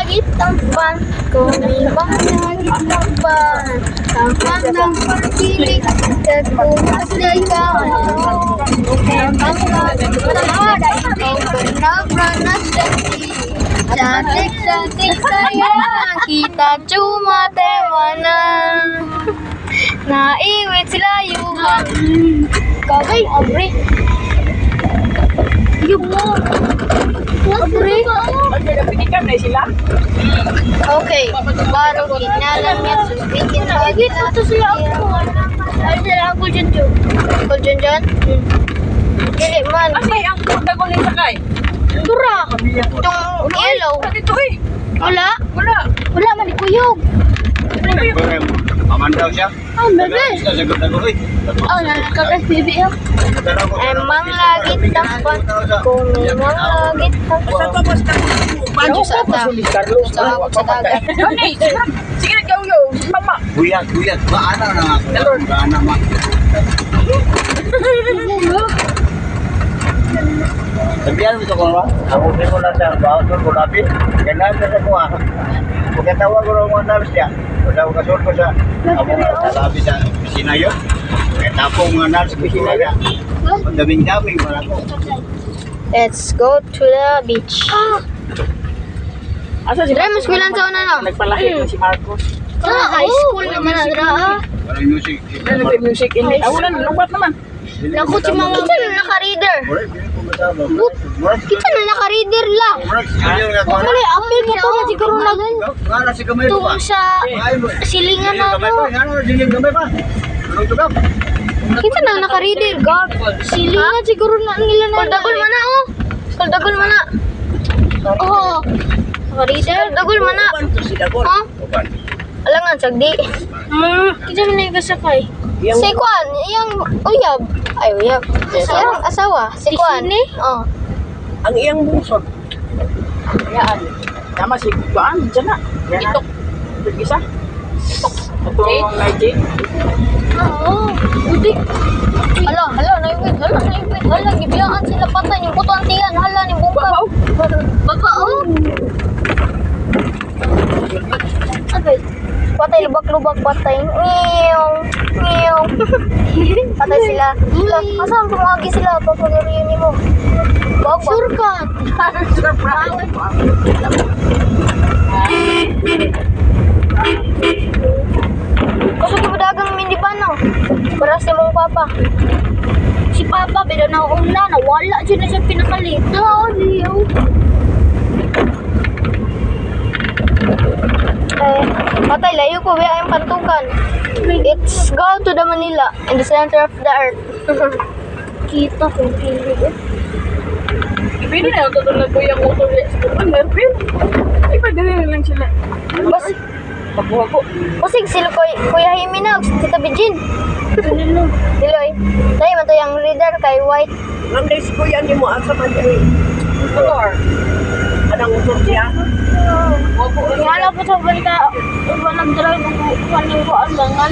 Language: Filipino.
langit tampan, kumibang langit tampan, tampan ng pag-ibig, kagpumasay ka. Memang langit tampan, ikaw benar-benar sedih. Cantik-cantik sayang, kita cuma temanan. Naiwit selayuan. Kagay, abri. Yung mo. Abri. Pinipinikan na sila. Okay, baru kinalan niya subitin lagi. Ito siya ako. Ay, sila ako dyan dyan. Ako dyan dyan? Dili man. Ay, ang puta ko ni Sakay. Tura. Itong yellow. Dito eh. Wala. Wala. Wala man ikuyog. Aman daw siya. Oh, bebe. Isa sagot ako eh. Oh, nakakakas bibi yan. Emang lagi tampan. Kung emang lagi tampan. Sa tapos na. Banjo sa ata. Carlos. Sa ako sa dagat. Sige na kayo yo. Mama. Buyat. Baana na nga. Baana ma. Sabihan mo ito ko ba? Ako din mo lang siya. Bawas ko lapit. Ganaan na sa kuha. Pagkatawa ko rin mga nabis niya. Wala ko kasunod ko sa ako sabi sa pisina yun. Kaya tapong mga nabis sa pisina niya. Ang daming-daming wala ko. Let's go to the beach. Asa si Dre, mas kulang sa una no? Nagpalahit na si Marcos. High school naman na dra. Walang music. Nag-music hindi. Wala na lubat naman. Naku, si mga kita na naka-reader. Kita na naka-reader lang. Muli, apil ka to nga siguro tungkol sa silingan na to. Kita na naka-reader, God. Silingan siguro na nila na. Kaldagol mana oh. Kaldagol mana. Oh. Naka-reader, dagol mana. Oh. Alam nga, sagdi. Kita na nagkasakay. Si Kwan, yung uyab. Ay, uyab. Yung asawa. Si Kwan. Oh. Ang iyang bungsod. Yan. Tama si Kuan, dyan na. Itok. Itok isa. Itok. Ito ang Nige. Oo. Udik. Hala, naiwit. Hala, gibiyaan sila patay. Yung puto antiyan. Hala, ni bungkaw. Bagao. Okay. Patay, lubak-lubak, patay. Ngiyong. Patay sila. Masaan pumagi sila? Papagariyan niyo mo. Surkat. Kasi kibadagang minibanaw. Para sa mong papa. Si papa, pero nauna, nawala dyan na siya pinakalit. Liyaw. Patay, layo ko biya yung pantukan. It's go to the Manila in the center of the earth. Kita kung pili. Pwede na yung tutulad ko yung motor niya. Ang nervil. Ay, pwede lang sila. Bas, Pagbuha ko. kusig sila Kuya Himi na, kita Bijin. Diloy. Dahil man to yung reader kay White. Nanday si Kuya ni mo asa man dyan. Motor. Anong motor niya? Wala po sa balik ka, nag-drive ako, kaning ko ang langan.